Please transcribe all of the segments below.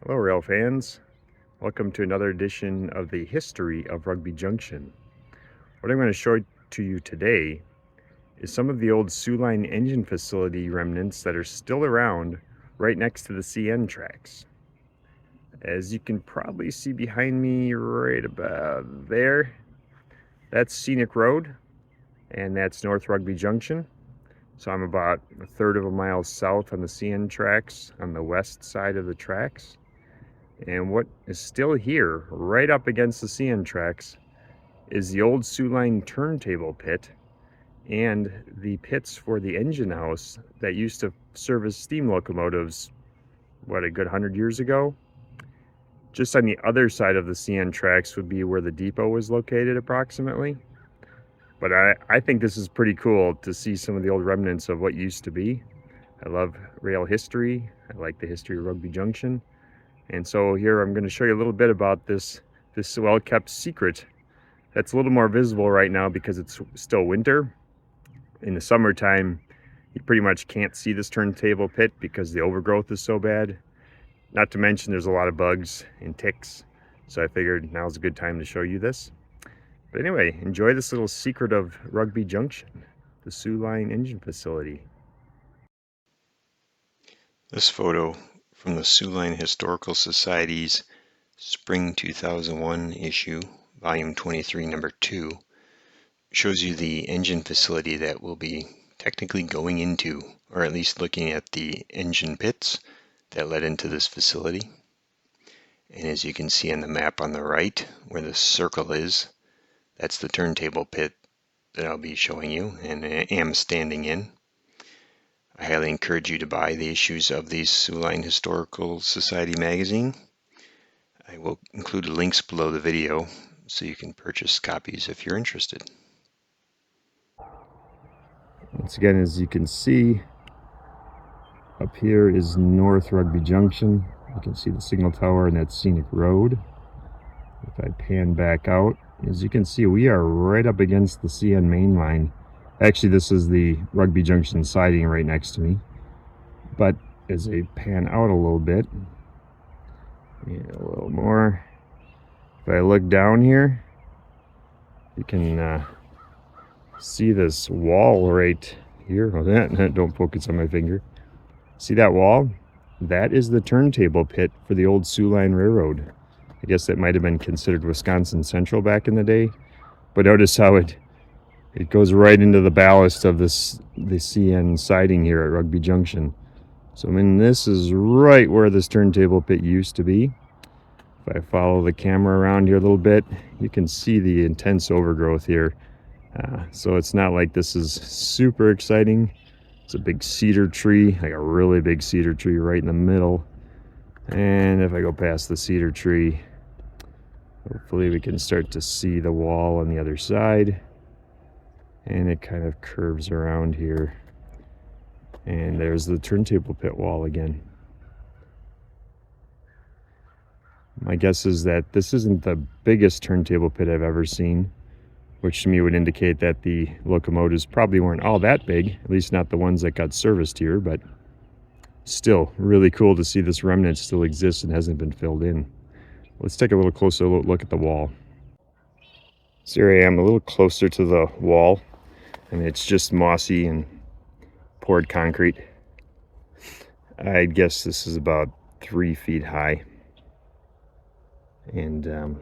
Hello rail fans, welcome to another edition of the history of Rugby Junction. What I'm going to show to you today is some of the old Soo Line engine facility remnants that are still around right next to the CN tracks. As you can probably see behind me right about there, that's Scenic Road and that's North Rugby Junction. So I'm about a third of a mile south on the CN tracks on the west side of the tracks. And what is still here, right up against the CN tracks, is the old Soo Line Turntable pit and the pits for the engine house that used to service steam locomotives, what, a good 100 years ago? Just on the other side of the CN tracks would be where the depot was located approximately. But I think this is pretty cool to see some of the old remnants of what used to be. I love rail history. I like the history of Rugby Junction. And so here I'm going to show you a little bit about this well-kept secret that's a little more visible right now because it's still winter. In the summertime, you pretty much can't see this turntable pit because the overgrowth is so bad. Not to mention there's a lot of bugs and ticks. So I figured now's a good time to show you this. But anyway, enjoy this little secret of Rugby Junction, the Soo Line engine facility. This photo from the Soo Line Historical Society's Spring 2001 issue, Volume 23, Number 2, shows you the engine facility that we'll be technically going into, or at least looking at the engine pits that led into this facility. And as you can see on the map on the right, where the circle is, that's the turntable pit that I'll be showing you and am standing in. I highly encourage you to buy the issues of the Soo Line Historical Society magazine. I will include links below the video so you can purchase copies if you're interested. Once again, as you can see, up here is North Rugby Junction. You can see the signal tower and that Scenic Road. If I pan back out, as you can see, we are right up against the CN main line. Actually, this is the Rugby Junction siding right next to me. But as I pan out a little bit, and a little more, if I look down here, you can see this wall right here. Oh, don't focus on my finger. See that wall? That is the turntable pit for the old Soo Line Railroad. I guess that might have been considered Wisconsin Central back in the day. But notice how it goes right into the ballast of the CN siding here at Rugby Junction. So I mean, this is right where this turntable pit used to be. If I follow the camera around here a little bit, you can see the intense overgrowth here. So it's not like this is super exciting. It's a big cedar tree, like a really big cedar tree right in the middle. And if I go past the cedar tree, hopefully we can start to see the wall on the other side. And it kind of curves around here. And there's the turntable pit wall again. My guess is that this isn't the biggest turntable pit I've ever seen, which to me would indicate that the locomotives probably weren't all that big, at least not the ones that got serviced here, but still really cool to see this remnant still exists and hasn't been filled in. Let's take a little closer look at the wall. So here I am a little closer to the wall, and it's just mossy and poured concrete. I guess this is about 3 feet high. And there's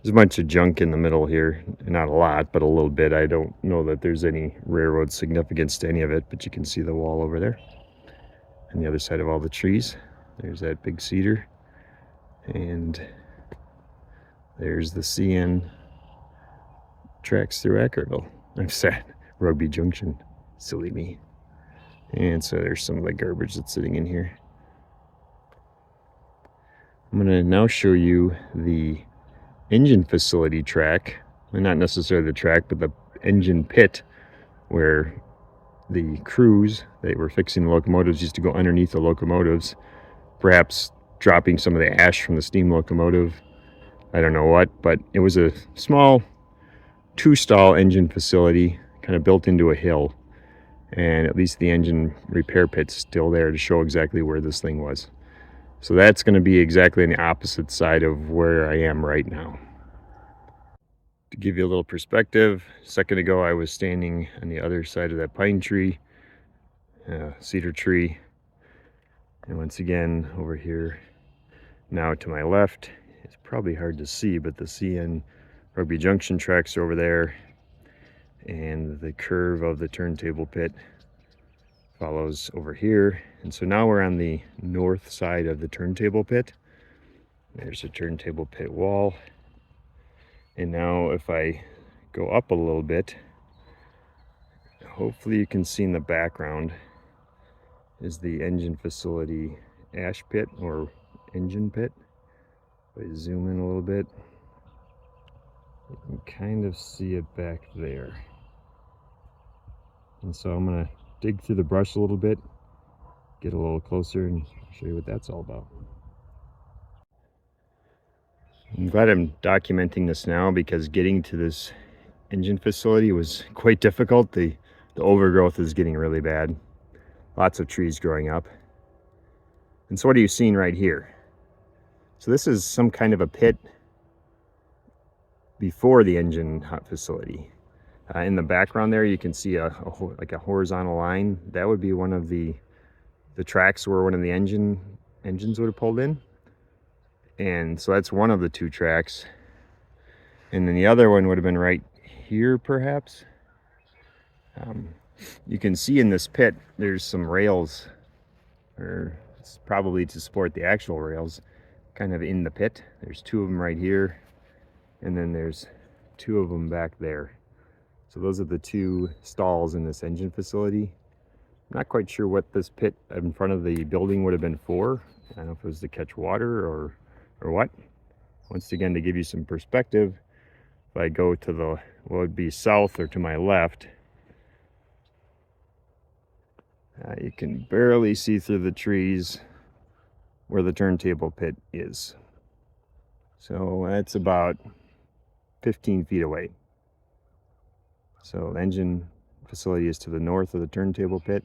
a bunch of junk in the middle here. Not a lot, but a little bit. I don't know that there's any railroad significance to any of it, but you can see the wall over there. On the other side of all the trees, there's that big cedar. And there's the CN tracks through Ackerville. I'm sad. Rugby Junction. Silly me. And so there's some of the garbage that's sitting in here. I'm going to now show you the engine facility track. Well, not necessarily the track, but the engine pit where the crews that were fixing the locomotives used to go underneath the locomotives, perhaps dropping some of the ash from the steam locomotive. I don't know what, but it was a small 2-stall engine facility kind of built into a hill. And at least the engine repair pit's still there to show exactly where this thing was. So that's going to be exactly on the opposite side of where I am right now. To give you a little perspective, a second ago I was standing on the other side of that pine tree, cedar tree, and once again over here now to my left, it's probably hard to see, but the CN Rugby Junction tracks are over there, and the curve of the turntable pit follows over here. And so now we're on the north side of the turntable pit. There's a turntable pit wall. And now if I go up a little bit, hopefully you can see in the background is the engine facility ash pit or engine pit. If I zoom in a little bit, you can kind of see it back there. And so I'm gonna dig through the brush a little bit, get a little closer, and show you what that's all about. I'm glad I'm documenting this now because getting to this engine facility was quite difficult. The overgrowth is getting really bad. Lots of trees growing up. And so what are you seeing right here? So this is some kind of a pit before the engine facility. In the background there, you can see like a horizontal line. That would be one of the tracks where one of the engines would have pulled in. And so that's one of the two tracks. And then the other one would have been right here, perhaps. You can see in this pit, there's some rails, or it's probably to support the actual rails, kind of in the pit. There's two of them right here, and then there's two of them back there. So those are the two stalls in this engine facility. I'm not quite sure what this pit in front of the building would have been for. I don't know if it was to catch water or what. Once again, to give you some perspective, if I go to the, what would be south or to my left, you can barely see through the trees where the turntable pit is. So that's about 15 feet away. So the engine facility is to the north of the turntable pit,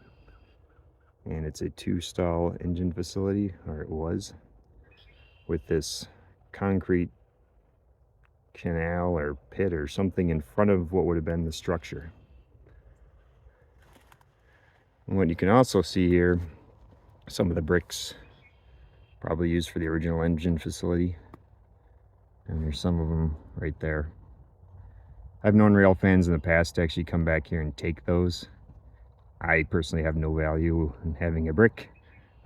and it's a two-stall engine facility, or it was, with this concrete canal or pit or something in front of what would have been the structure. And what you can also see here, some of the bricks probably used for the original engine facility, and there's some of them right there. I've known rail fans in the past to actually come back here and take those. I personally have no value in having a brick.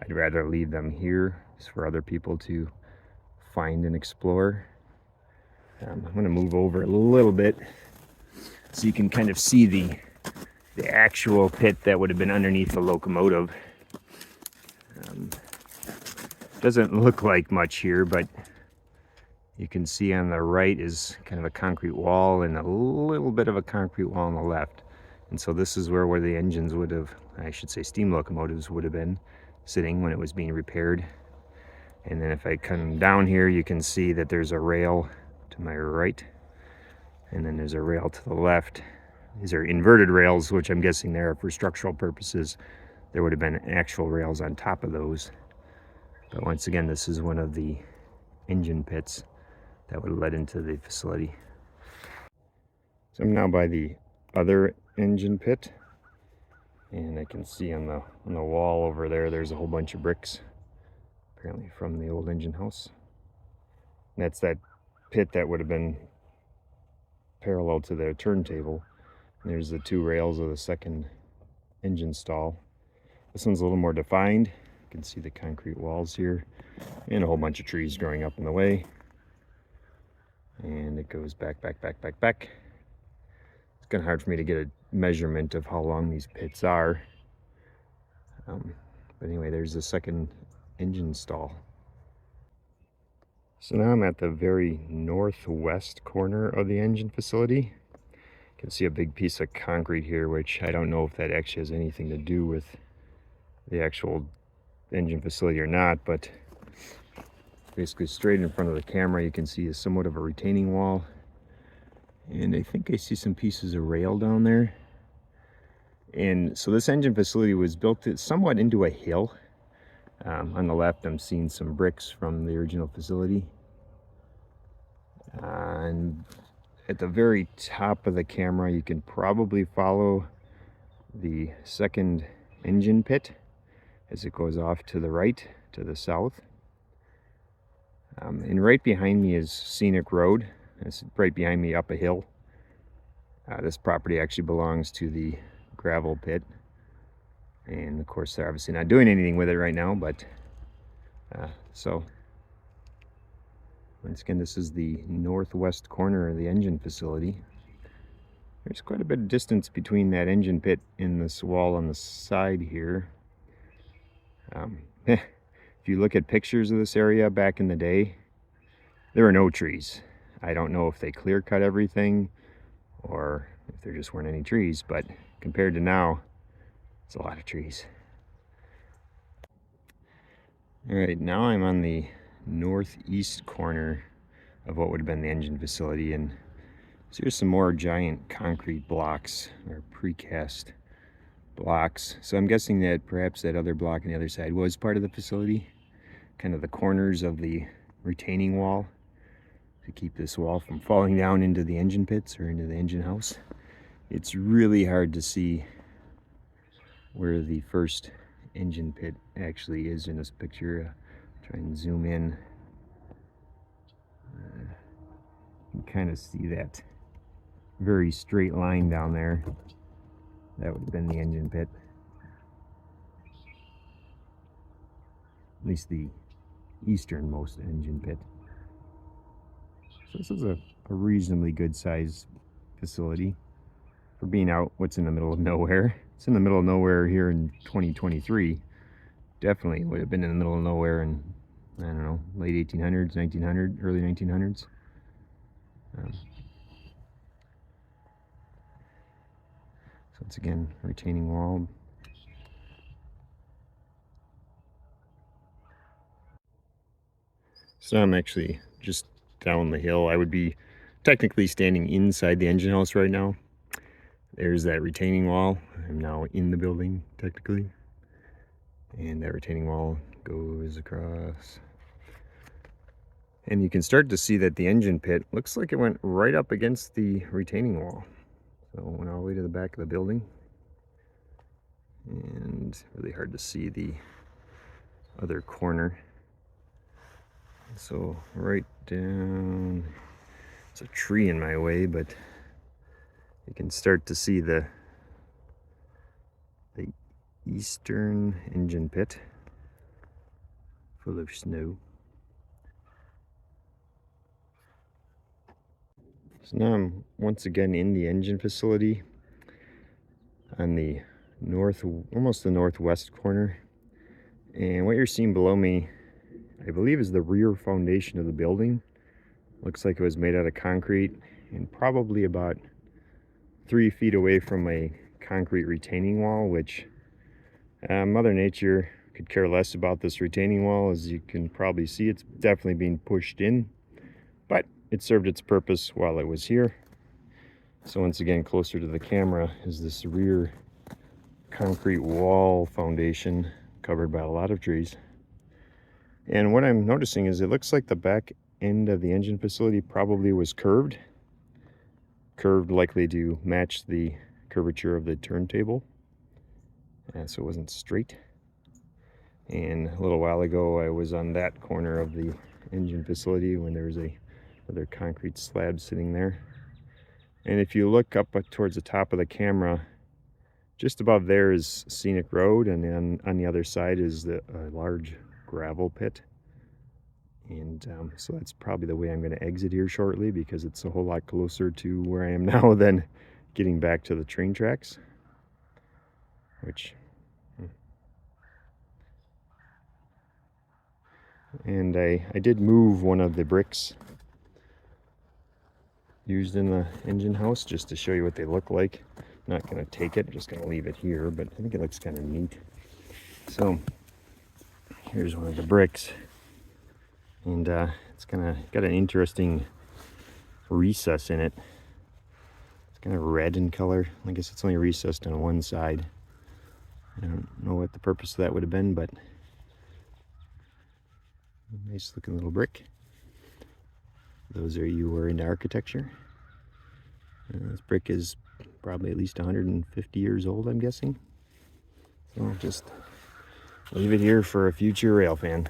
I'd rather leave them here for other people to find and explore. I'm going to move over a little bit so you can kind of see the actual pit that would have been underneath the locomotive. Doesn't look like much here, but you can see on the right is kind of a concrete wall and a little bit of a concrete wall on the left. And so this is where the engines would have, I should say steam locomotives would have been sitting when it was being repaired. And then if I come down here, you can see that there's a rail to my right, and then there's a rail to the left. These are inverted rails, which I'm guessing there are for structural purposes. There would have been actual rails on top of those. But once again, this is one of the engine pits that would have led into the facility. So I'm now by the other engine pit, and I can see on the wall over there, there's a whole bunch of bricks, apparently from the old engine house. And that's that pit that would have been parallel to the turntable. And there's the two rails of the second engine stall. This one's a little more defined. You can see the concrete walls here and a whole bunch of trees growing up in the way. And it goes back. It's kind of hard for me to get a measurement of how long these pits are. But anyway, there's the second engine stall. So now I'm at the very northwest corner of the engine facility. You can see a big piece of concrete here, which I don't know if that actually has anything to do with the actual engine facility or not, but basically straight in front of the camera you can see is somewhat of a retaining wall, and I think I see some pieces of rail down there. And so this engine facility was built somewhat into a hill, On the left, I'm seeing some bricks from the original facility. And at the very top of the camera, you can probably follow the second engine pit as it goes off to the right, to the south. And right behind me is Scenic Road. It's right behind me up a hill. This property actually belongs to the gravel pit. And of course, they're obviously not doing anything with it right now, but so once again, this is the northwest corner of the engine facility. There's quite a bit of distance between that engine pit and this wall on the side here. If you look at pictures of this area back in the day, there were no trees. I don't know if they clear cut everything or if there just weren't any trees, but compared to now, it's a lot of trees. All right, now I'm on the northeast corner of what would have been the engine facility, and so here's some more giant concrete blocks or precast blocks. So I'm guessing that perhaps that other block on the other side was part of the facility, kind of the corners of the retaining wall to keep this wall from falling down into the engine pits or into the engine house. It's really hard to see where the first engine pit actually is in this picture. Try and zoom in. You can kind of see that very straight line down there. That would have been the engine pit. At least the easternmost engine pit. So this is a reasonably good sized facility for being out what's in the middle of nowhere. It's in the middle of nowhere here in 2023. Definitely would have been in the middle of nowhere in, I don't know, late 1800s, 1900, early 1900s. So once again, retaining wall. So I'm actually just down the hill. I would be technically standing inside the engine house right now. There's that retaining wall. I'm now in the building technically. And that retaining wall goes across. And you can start to see that the engine pit looks like it went right up against the retaining wall. So it went all the way to the back of the building. And really hard to see the other corner. So right down, there's a tree in my way, but you can start to see the eastern engine pit full of snow. So now I'm once again in the engine facility on the almost the northwest corner. And what you're seeing below me, I believe, is the rear foundation of the building. Looks like it was made out of concrete and probably about 3 feet away from a concrete retaining wall, which Mother Nature could care less about this retaining wall. As you can probably see, it's definitely being pushed in, but it served its purpose while it was here. So once again, closer to the camera is this rear concrete wall foundation covered by a lot of trees. And what I'm noticing is it looks like the back end of the engine facility probably was curved likely to match the curvature of the turntable, and so it wasn't straight. And a little while ago I was on that corner of the engine facility when there was another concrete slab sitting there. And if you look up towards the top of the camera, just above there is Scenic Road, and then on the other side is a large gravel pit. And so that's probably the way I'm going to exit here shortly, because it's a whole lot closer to where I am now than getting back to the train tracks. And I did move one of the bricks used in the engine house just to show you what they look like. I'm not going to take it, I'm just going to leave it here, but I think it looks kind of neat. So here's one of the bricks, and it's got an interesting recess in it. It's kind of red in color. I guess it's only recessed on one side. I don't know what the purpose of that would have been, but Nice looking little brick. Those are you were into architecture. This brick is probably at least 150 years old, I'm guessing. So I'll just leave it here for a future rail fan.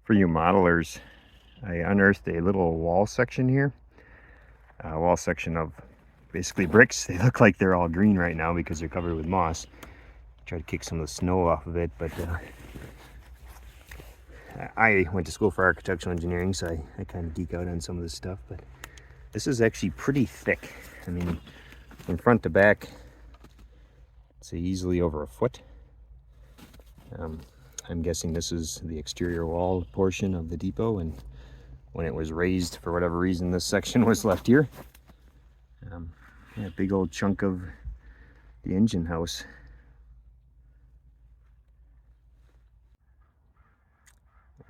For you modelers, I unearthed a little wall section here. A wall section of basically bricks. They look like they're all green right now because they're covered with moss. Try to kick some of the snow off of it, but I went to school for architectural engineering, so I kind of geek out on some of this stuff, but this is actually pretty thick. I mean, from front to back, it's easily over a foot. I'm guessing this is the exterior wall portion of the depot, and when it was raised, for whatever reason, this section was left here. Yeah, big old chunk of the engine house.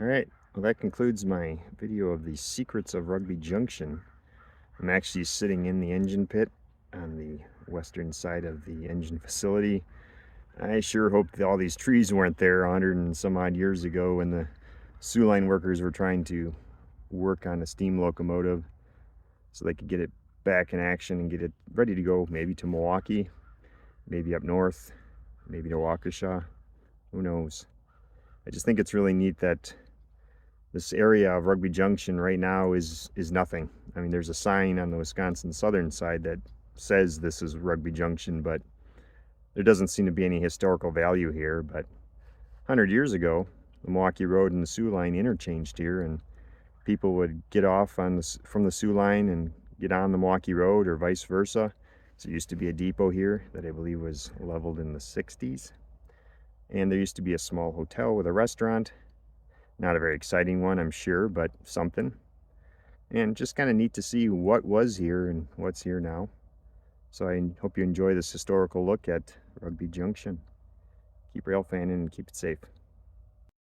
All right, well, that concludes my video of the secrets of Rugby Junction. I'm actually sitting in the engine pit on the western side of the engine facility. I sure hope that all these trees weren't there 100 and some odd years ago when the Soo Line workers were trying to work on a steam locomotive so they could get it back in action and get it ready to go, maybe to Milwaukee, maybe up north, maybe to Waukesha, who knows. I just think it's really neat that this area of Rugby Junction right now is nothing. I mean, there's a sign on the Wisconsin southern side that says this is Rugby Junction, but there doesn't seem to be any historical value here. But 100 years ago, the Milwaukee Road and the Soo Line interchanged here, and people would get off on from the Soo Line and get on the Milwaukee Road, or vice versa. So it used to be a depot here that I believe was leveled in the 60s. And there used to be a small hotel with a restaurant. Not a very exciting one, I'm sure, but something. And just kind of neat to see what was here and what's here now. So I hope you enjoy this historical look at Rugby Junction. Keep rail fanning and keep it safe.